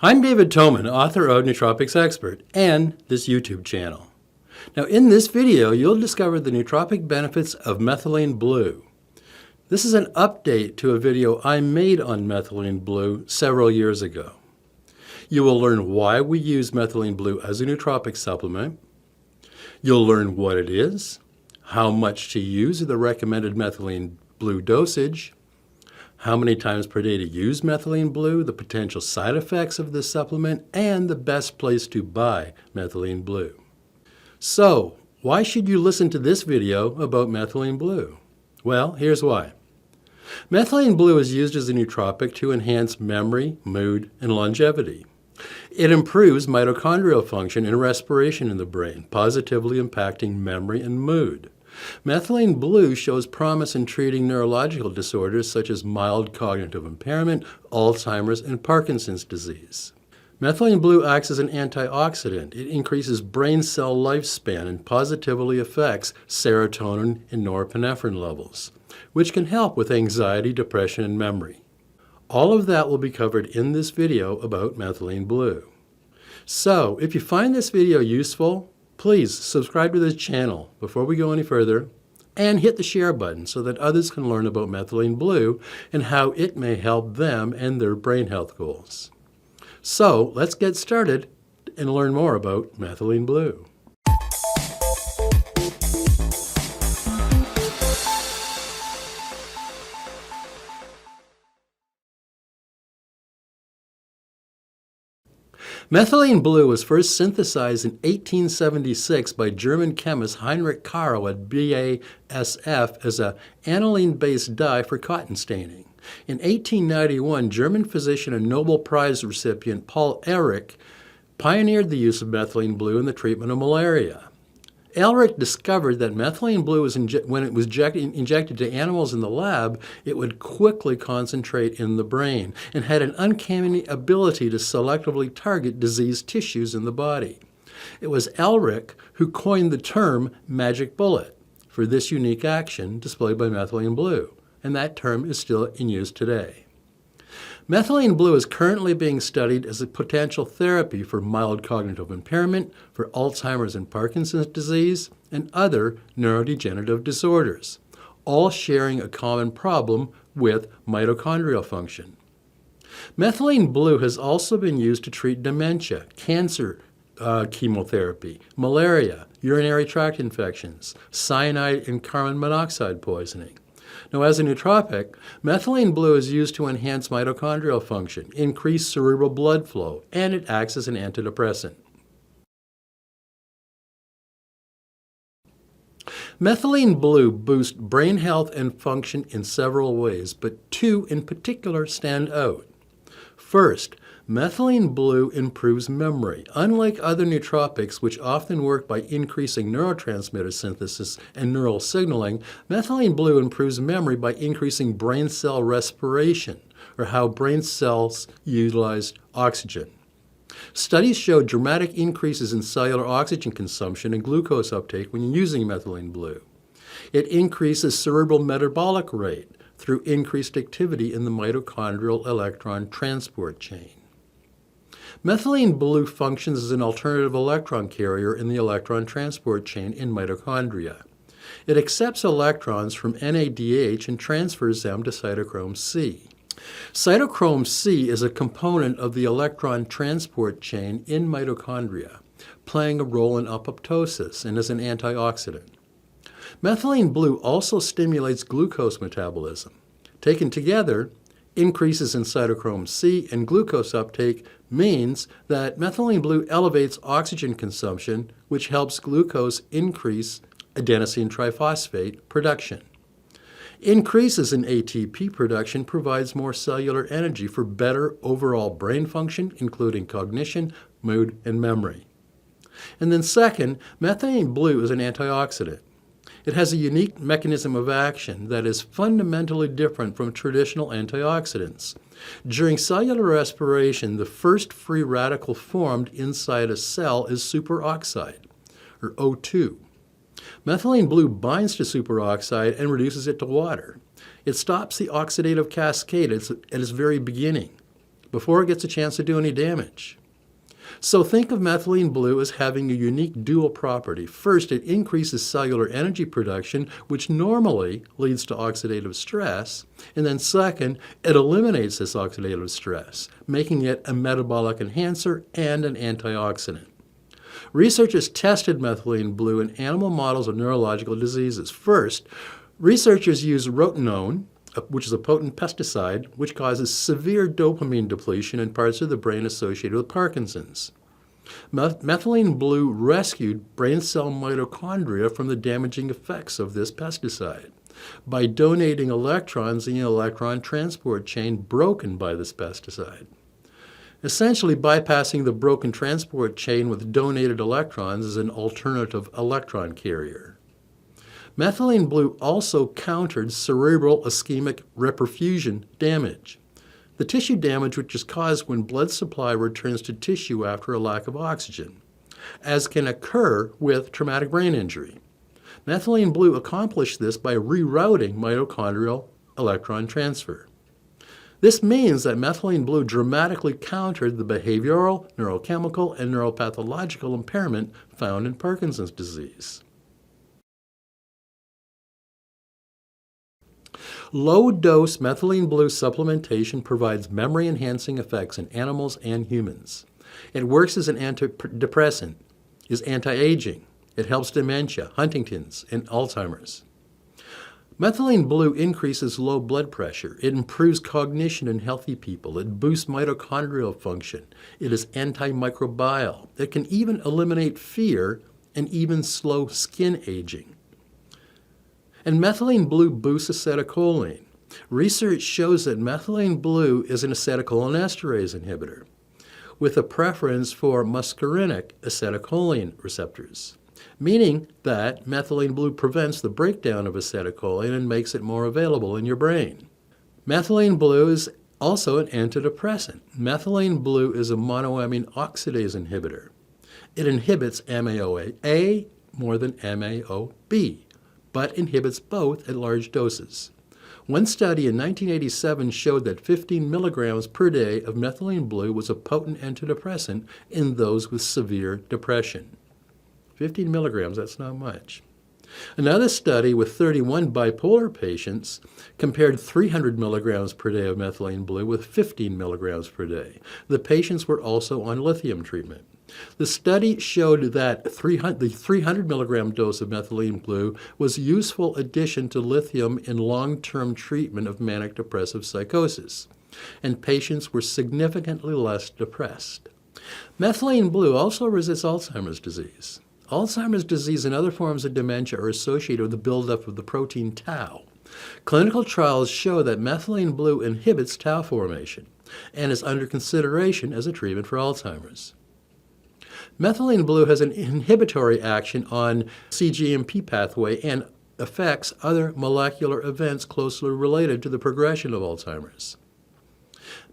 I'm David Toman, author of Nootropics Expert and this YouTube channel. Now in this video, you'll discover the nootropic benefits of Methylene Blue. This is an update to a video I made on Methylene Blue several years ago. You will learn why we use Methylene Blue as a nootropic supplement. You'll learn what it is, how much to use the recommended Methylene Blue dosage, how many times per day to use Methylene Blue, the potential side effects of this supplement, and the best place to buy Methylene Blue. So, why should you listen to this video about Methylene Blue? Well, here's why. Methylene Blue is used as a nootropic to enhance memory, mood, and longevity. It improves mitochondrial function and respiration in the brain, positively impacting memory and mood. Methylene Blue shows promise in treating neurological disorders such as mild cognitive impairment, Alzheimer's, and Parkinson's disease. Methylene Blue acts as an antioxidant. It increases brain cell lifespan and positively affects serotonin and norepinephrine levels, which can help with anxiety, depression, and memory. All of that will be covered in this video about Methylene Blue. So, if you find this video useful, please subscribe to this channel before we go any further and hit the share button so that others can learn about Methylene Blue and how it may help them and their brain health goals. So let's get started and learn more about Methylene Blue. Methylene Blue was first synthesized in 1876 by German chemist Heinrich Caro at BASF as an aniline-based dye for cotton staining. In 1891, German physician and Nobel Prize recipient Paul Ehrlich pioneered the use of methylene blue in the treatment of malaria. Ehrlich discovered that methylene blue, when it was injected to animals in the lab, it would quickly concentrate in the brain and had an uncanny ability to selectively target diseased tissues in the body. It was Ehrlich who coined the term magic bullet for this unique action displayed by methylene blue, and that term is still in use today. Methylene Blue is currently being studied as a potential therapy for mild cognitive impairment, for Alzheimer's and Parkinson's disease, and other neurodegenerative disorders, all sharing a common problem with mitochondrial function. Methylene Blue has also been used to treat dementia, cancer chemotherapy, malaria, urinary tract infections, cyanide and carbon monoxide poisoning. Now, as a nootropic, methylene blue is used to enhance mitochondrial function, increase cerebral blood flow, and it acts as an antidepressant. Methylene blue boosts brain health and function in several ways, but two in particular stand out. First, methylene blue improves memory. Unlike other nootropics, which often work by increasing neurotransmitter synthesis and neural signaling, methylene blue improves memory by increasing brain cell respiration, or how brain cells utilize oxygen. Studies show dramatic increases in cellular oxygen consumption and glucose uptake when using methylene blue. It increases cerebral metabolic rate through increased activity in the mitochondrial electron transport chain. Methylene blue functions as an alternative electron carrier in the electron transport chain in mitochondria. It accepts electrons from NADH and transfers them to cytochrome C. Cytochrome C is a component of the electron transport chain in mitochondria, playing a role in apoptosis and as an antioxidant. Methylene blue also stimulates glucose metabolism. Taken together, increases in cytochrome C and glucose uptake means that methylene blue elevates oxygen consumption, which helps glucose increase adenosine triphosphate production. Increases in ATP production provides more cellular energy for better overall brain function, including cognition, mood, and memory. And then second, methylene blue is an antioxidant. It has a unique mechanism of action that is fundamentally different from traditional antioxidants. During cellular respiration, the first free radical formed inside a cell is superoxide, or O2. Methylene blue binds to superoxide and reduces it to water. It stops the oxidative cascade at its very beginning. before it gets a chance to do any damage. So think of methylene blue as having a unique dual property. First, it increases cellular energy production, which normally leads to oxidative stress. And then second, it eliminates this oxidative stress, making it a metabolic enhancer and an antioxidant. Researchers tested methylene blue in animal models of neurological diseases. First, researchers used rotenone, which is a potent pesticide, which causes severe dopamine depletion in parts of the brain associated with Parkinson's. Methylene blue rescued brain cell mitochondria from the damaging effects of this pesticide by donating electrons in the electron transport chain broken by this pesticide. Essentially, bypassing the broken transport chain with donated electrons is an alternative electron carrier. Methylene blue also countered cerebral ischemic reperfusion damage, the tissue damage which is caused when blood supply returns to tissue after a lack of oxygen, as can occur with traumatic brain injury. Methylene blue accomplished this by rerouting mitochondrial electron transfer. This means that methylene blue dramatically countered the behavioral, neurochemical, and neuropathological impairment found in Parkinson's disease. Low-dose methylene blue supplementation provides memory-enhancing effects in animals and humans. It works as an antidepressant, is anti-aging. It helps dementia, Huntington's, and Alzheimer's. Methylene blue increases low blood pressure. It improves cognition in healthy people. It boosts mitochondrial function. It is antimicrobial. It can even eliminate fear and even slow skin aging. And methylene blue boosts acetylcholine. Research shows that methylene blue is an acetylcholinesterase inhibitor with a preference for muscarinic acetylcholine receptors, meaning that methylene blue prevents the breakdown of acetylcholine and makes it more available in your brain. Methylene blue is also an antidepressant. Methylene blue is a monoamine oxidase inhibitor. It inhibits MAOA more than MAOB, but inhibits both at large doses. One study in 1987 showed that 15 milligrams per day of methylene blue was a potent antidepressant in those with severe depression. 15 milligrams, that's not much. Another study with 31 bipolar patients compared 300 milligrams per day of methylene blue with 15 milligrams per day. The patients were also on lithium treatment. The study showed that the 300 milligram dose of methylene blue was a useful addition to lithium in long-term treatment of manic depressive psychosis, and patients were significantly less depressed. Methylene blue also resists Alzheimer's disease. Alzheimer's disease and other forms of dementia are associated with the buildup of the protein tau. Clinical trials show that methylene blue inhibits tau formation and is under consideration as a treatment for Alzheimer's. Methylene blue has an inhibitory action on cGMP pathway and affects other molecular events closely related to the progression of Alzheimer's.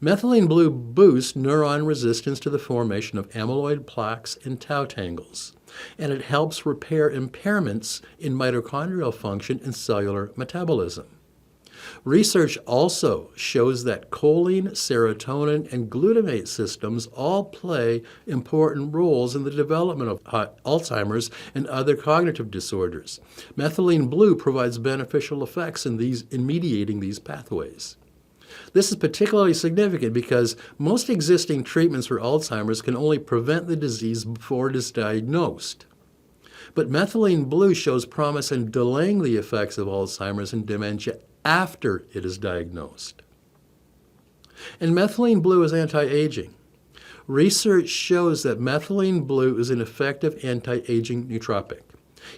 Methylene blue boosts neuron resistance to the formation of amyloid plaques and tau tangles, and it helps repair impairments in mitochondrial function and cellular metabolism. Research also shows that choline, serotonin, and glutamate systems all play important roles in the development of Alzheimer's and other cognitive disorders. Methylene blue provides beneficial effects in mediating these pathways. This is particularly significant because most existing treatments for Alzheimer's can only prevent the disease before it is diagnosed. But methylene blue shows promise in delaying the effects of Alzheimer's and dementia after it is diagnosed. And methylene blue is anti-aging. Research shows that methylene blue is an effective anti-aging nootropic.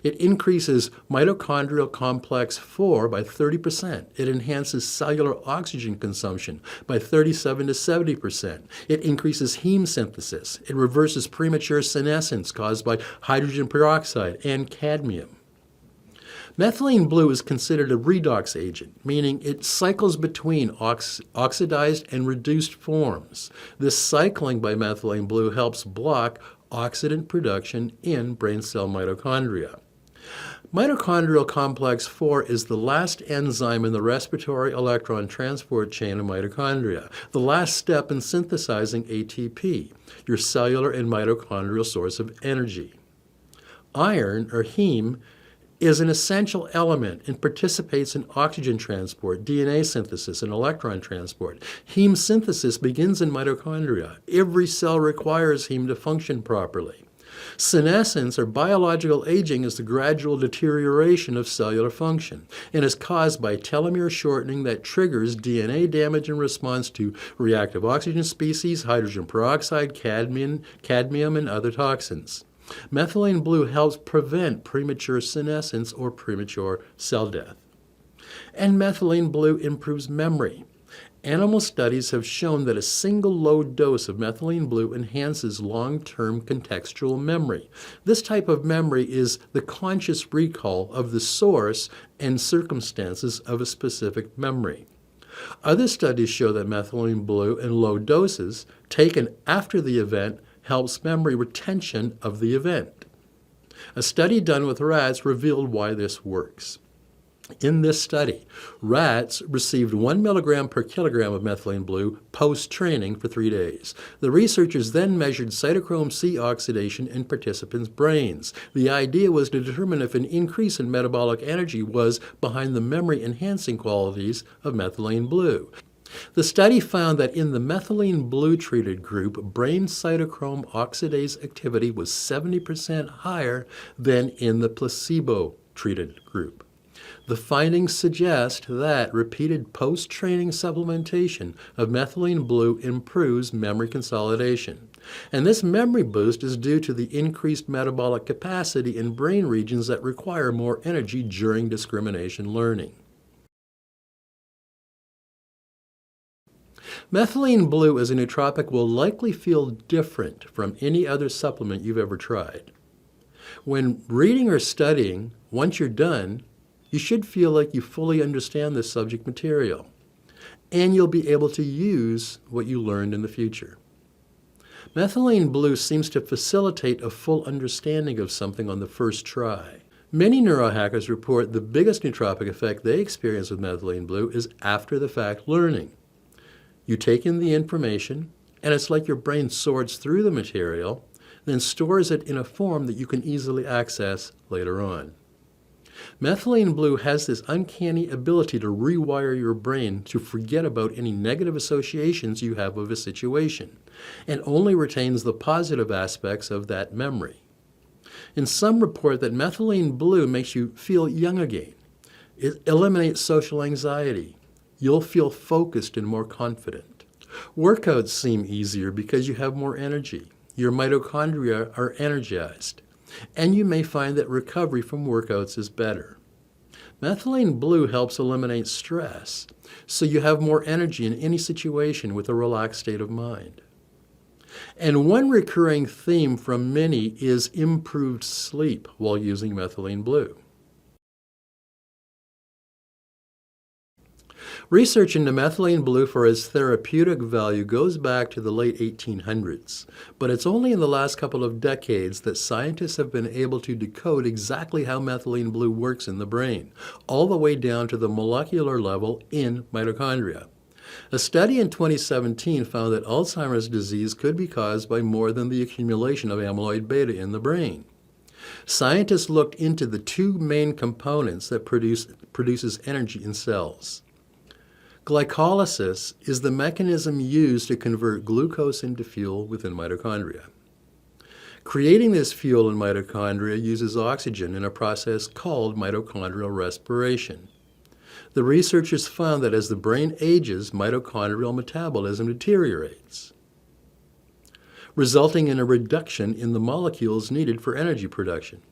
It increases mitochondrial complex 4 by 30%. It enhances cellular oxygen consumption by 37 to 70%. It increases heme synthesis. It reverses premature senescence caused by hydrogen peroxide and cadmium. Methylene blue is considered a redox agent, meaning it cycles between oxidized and reduced forms. This cycling by methylene blue helps block oxidant production in brain cell mitochondria. Mitochondrial complex 4 is the last enzyme in the respiratory electron transport chain of mitochondria, the last step in synthesizing ATP, your cellular and mitochondrial source of energy. Iron, or heme, is an essential element and participates in oxygen transport, DNA synthesis, and electron transport. Heme synthesis begins in mitochondria. Every cell requires heme to function properly. Senescence, or biological aging, is the gradual deterioration of cellular function and is caused by telomere shortening that triggers DNA damage in response to reactive oxygen species, hydrogen peroxide, cadmium, and other toxins. Methylene Blue helps prevent premature senescence or premature cell death. And Methylene Blue improves memory. Animal studies have shown that a single low dose of Methylene Blue enhances long-term contextual memory. This type of memory is the conscious recall of the source and circumstances of a specific memory. Other studies show that Methylene Blue in low doses, taken after the event, helps memory retention of the event. A study done with rats revealed why this works. In this study, rats received 1 milligram per kilogram of Methylene Blue post-training for 3 days. The researchers then measured cytochrome C oxidation in participants' brains. The idea was to determine if an increase in metabolic energy was behind the memory-enhancing qualities of Methylene Blue. The study found that in the Methylene Blue treated group, brain cytochrome oxidase activity was 70% higher than in the placebo treated group. The findings suggest that repeated post-training supplementation of Methylene Blue improves memory consolidation. And this memory boost is due to the increased metabolic capacity in brain regions that require more energy during discrimination learning. Methylene Blue as a nootropic will likely feel different from any other supplement you've ever tried. When reading or studying, once you're done, you should feel like you fully understand this subject material, and you'll be able to use what you learned in the future. Methylene Blue seems to facilitate a full understanding of something on the first try. Many neurohackers report the biggest nootropic effect they experience with Methylene Blue is after-the-fact learning. You take in the information, and it's like your brain sorts through the material, then stores it in a form that you can easily access later on. Methylene Blue has this uncanny ability to rewire your brain to forget about any negative associations you have of a situation, and only retains the positive aspects of that memory. And some report that Methylene Blue makes you feel young again. It eliminates social anxiety. You'll feel focused and more confident. Workouts seem easier because you have more energy. Your mitochondria are energized. And you may find that recovery from workouts is better. Methylene Blue helps eliminate stress, so you have more energy in any situation with a relaxed state of mind. And one recurring theme from many is improved sleep while using Methylene Blue. Research into Methylene Blue for its therapeutic value goes back to the late 1800s, but it's only in the last couple of decades that scientists have been able to decode exactly how Methylene Blue works in the brain, all the way down to the molecular level in mitochondria. A study in 2017 found that Alzheimer's disease could be caused by more than the accumulation of amyloid beta in the brain. Scientists looked into the two main components that produces energy in cells. Glycolysis is the mechanism used to convert glucose into fuel within mitochondria. Creating this fuel in mitochondria uses oxygen in a process called mitochondrial respiration. The researchers found that as the brain ages, mitochondrial metabolism deteriorates, resulting in a reduction in the molecules needed for energy production,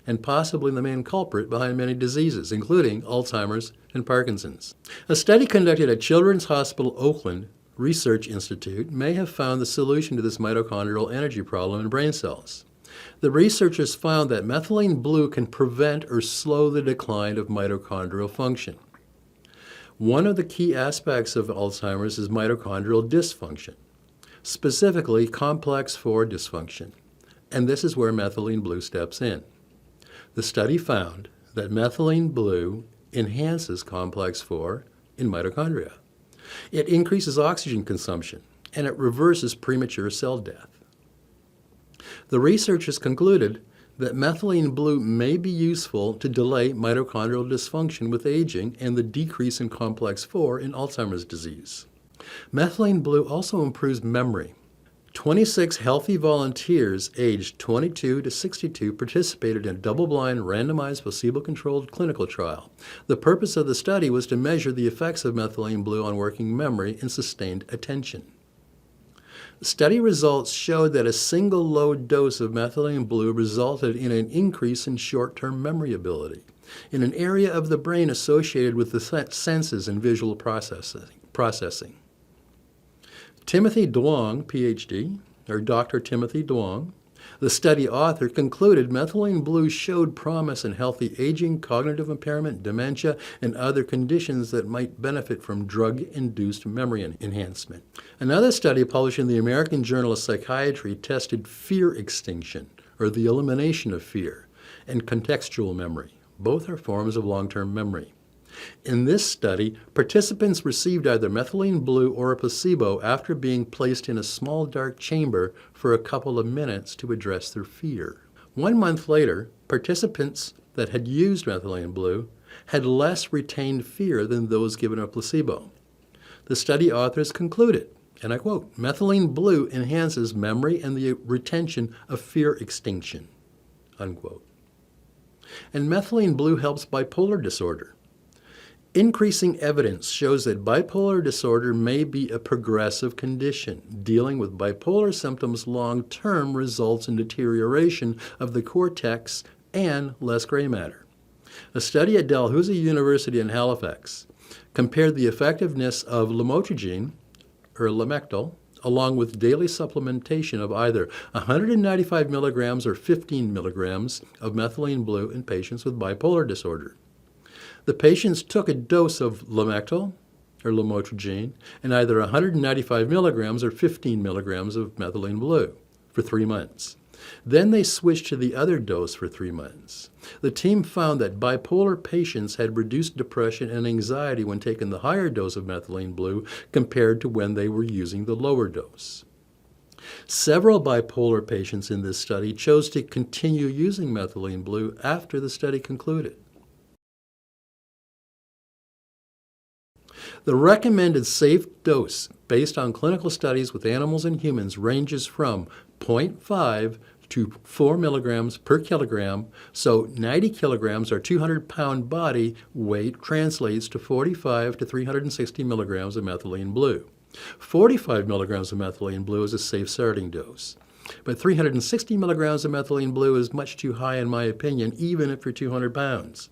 and possibly the main culprit behind many diseases, including Alzheimer's and Parkinson's. A study conducted at Children's Hospital Oakland Research Institute may have found the solution to this mitochondrial energy problem in brain cells. The researchers found that Methylene Blue can prevent or slow the decline of mitochondrial function. One of the key aspects of Alzheimer's is mitochondrial dysfunction, specifically complex 4 dysfunction, and this is where Methylene Blue steps in. The study found that methylene blue enhances complex 4 in mitochondria. It increases oxygen consumption, and it reverses premature cell death. The researchers concluded that methylene blue may be useful to delay mitochondrial dysfunction with aging and the decrease in complex 4 in Alzheimer's disease. Methylene blue also improves memory. 26 healthy volunteers aged 22 to 62 participated in a double-blind, randomized, placebo-controlled clinical trial. The purpose of the study was to measure the effects of methylene blue on working memory and sustained attention. The study results showed that a single low dose of methylene blue resulted in an increase in short-term memory ability in an area of the brain associated with the senses and visual processing. Timothy Duong, PhD, or Dr. Timothy Duong, the study author, concluded methylene blue showed promise in healthy aging, cognitive impairment, dementia, and other conditions that might benefit from drug-induced memory enhancement. Another study published in the American Journal of Psychiatry tested fear extinction, or the elimination of fear, and contextual memory. Both are forms of long-term memory. In this study, participants received either methylene blue or a placebo after being placed in a small dark chamber for a couple of minutes to address their fear. 1 month later, participants that had used methylene blue had less retained fear than those given a placebo. The study authors concluded, and I quote, "Methylene blue enhances memory and the retention of fear extinction," unquote. And methylene blue helps bipolar disorder. Increasing evidence shows that bipolar disorder may be a progressive condition. Dealing with bipolar symptoms long-term results in deterioration of the cortex and less gray matter. A study at Dalhousie University in Halifax compared the effectiveness of lamotrigine, or Lamictal, along with daily supplementation of either 195 milligrams or 15 milligrams of methylene blue in patients with bipolar disorder. The patients took a dose of Lamictal, or lamotrigine, and either 195 milligrams or 15 milligrams of methylene blue for 3 months. Then they switched to the other dose for 3 months. The team found that bipolar patients had reduced depression and anxiety when taking the higher dose of methylene blue compared to when they were using the lower dose. Several bipolar patients in this study chose to continue using methylene blue after the study concluded. The recommended safe dose based on clinical studies with animals and humans ranges from 0.5 to 4 milligrams per kilogram, so 90 kilograms or 200-pound body weight translates to 45 to 360 milligrams of methylene blue. 45 milligrams of methylene blue is a safe starting dose, but 360 milligrams of methylene blue is much too high in my opinion, even if you're 200 pounds.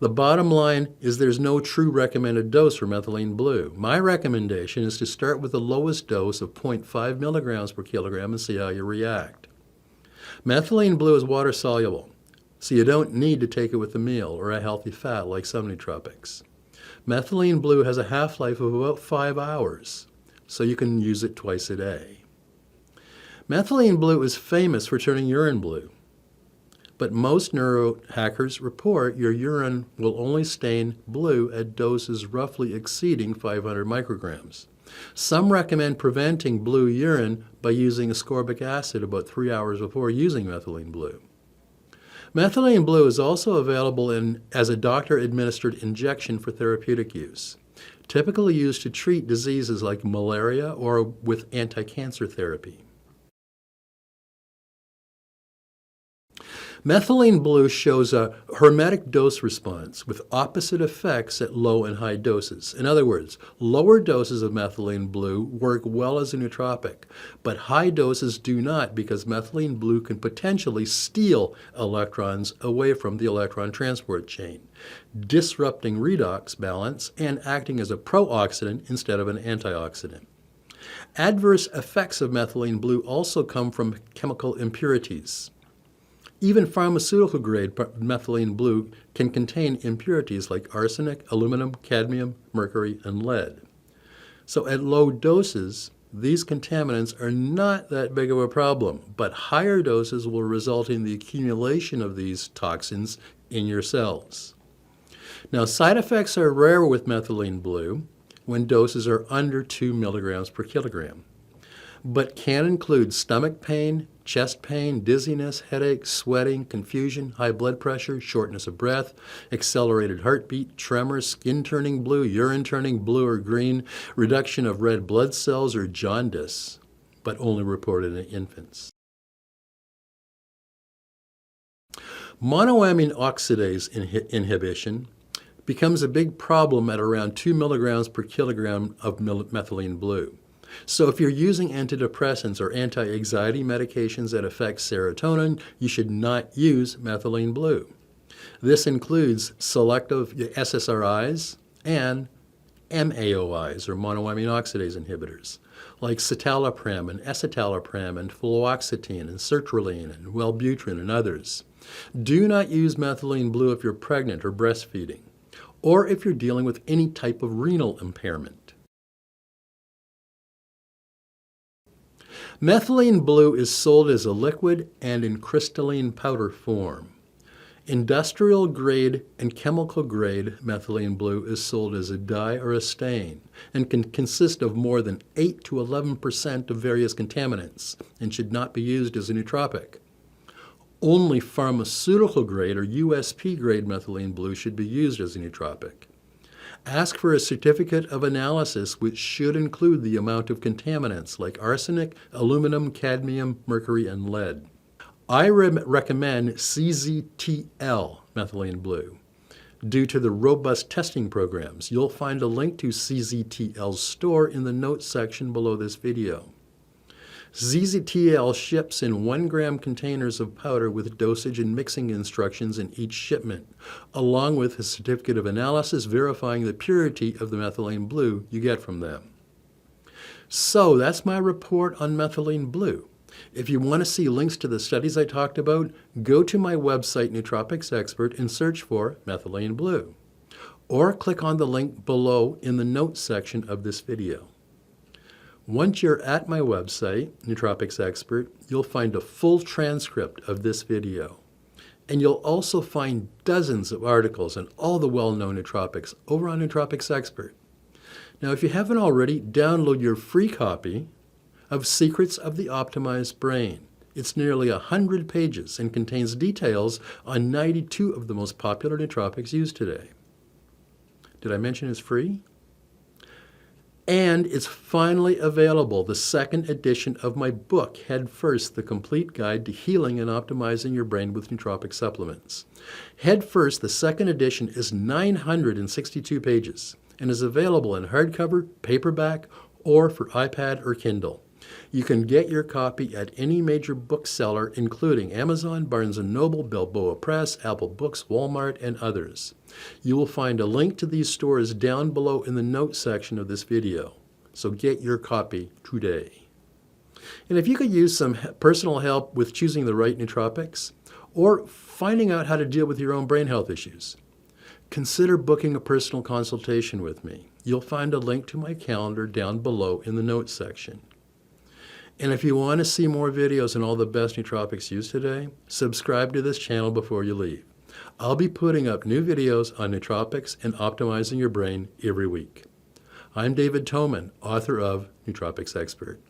The bottom line is there's no true recommended dose for methylene blue. My recommendation is to start with the lowest dose of 0.5 milligrams per kilogram and see how you react. Methylene blue is water soluble, so you don't need to take it with a meal or a healthy fat like some nootropics. Methylene blue has a half-life of about 5 hours, so you can use it twice a day. Methylene blue is famous for turning urine blue. But most neurohackers report your urine will only stain blue at doses roughly exceeding 500 micrograms. Some recommend preventing blue urine by using ascorbic acid about 3 hours before using methylene blue. Methylene blue is also available as a doctor-administered injection for therapeutic use, typically used to treat diseases like malaria or with anti-cancer therapy. Methylene blue shows a hermetic dose response with opposite effects at low and high doses. In other words, lower doses of methylene blue work well as a nootropic, but high doses do not because methylene blue can potentially steal electrons away from the electron transport chain, disrupting redox balance and acting as a pro-oxidant instead of an antioxidant. Adverse effects of methylene blue also come from chemical impurities. Even pharmaceutical-grade methylene blue can contain impurities like arsenic, aluminum, cadmium, mercury, and lead. So at low doses, these contaminants are not that big of a problem, but higher doses will result in the accumulation of these toxins in your cells. Now, side effects are rare with methylene blue when doses are under 2 milligrams per kilogram, but can include stomach pain, chest pain, dizziness, headache, sweating, confusion, high blood pressure, shortness of breath, accelerated heartbeat, tremors, skin turning blue, urine turning blue or green, reduction of red blood cells, or jaundice, but only reported in infants. Monoamine oxidase inhibition becomes a big problem at around 2 milligrams per kilogram of methylene blue. So if you're using antidepressants or anti-anxiety medications that affect serotonin, you should not use methylene blue. This includes selective SSRIs and MAOIs, or monoamine oxidase inhibitors, like citalopram and escitalopram and fluoxetine and sertraline and Wellbutrin and others. Do not use methylene blue if you're pregnant or breastfeeding, or if you're dealing with any type of renal impairment. Methylene blue is sold as a liquid and in crystalline powder form. Industrial grade and chemical grade methylene blue is sold as a dye or a stain and can consist of more than 8 to 11% of various contaminants and should not be used as a nootropic. Only pharmaceutical grade or USP grade methylene blue should be used as a nootropic. Ask for a certificate of analysis which should include the amount of contaminants like arsenic, aluminum, cadmium, mercury, and lead. I recommend CZTL methylene blue due to the robust testing programs. You'll find a link to CZTL's store in the notes section below this video. CZTL ships in 1-gram containers of powder with dosage and mixing instructions in each shipment, along with a certificate of analysis verifying the purity of the methylene blue you get from them. So that's my report on methylene blue. If you want to see links to the studies I talked about, go to my website, Nootropics Expert, and search for methylene blue. Or click on the link below in the notes section of this video. Once you're at my website, Nootropics Expert, you'll find a full transcript of this video. And you'll also find dozens of articles on all the well-known nootropics over on Nootropics Expert. Now, if you haven't already, download your free copy of Secrets of the Optimized Brain. It's nearly 100 pages and contains details on 92 of the most popular nootropics used today. Did I mention it's free? And it's finally available, the second edition of my book, Head First, The Complete Guide to Healing and Optimizing Your Brain with Nootropic Supplements. Head First, the second edition, is 962 pages and is available in hardcover, paperback, or for iPad or Kindle. You can get your copy at any major bookseller, including Amazon, Barnes & Noble, Balboa Press, Apple Books, Walmart, and others. You will find a link to these stores down below in the notes section of this video. So get your copy today. And if you could use some personal help with choosing the right nootropics, or finding out how to deal with your own brain health issues, consider booking a personal consultation with me. You'll find a link to my calendar down below in the notes section. And if you want to see more videos on all the best nootropics used today, subscribe to this channel before you leave. I'll be putting up new videos on nootropics and optimizing your brain every week. I'm David Toman, author of Nootropics Expert.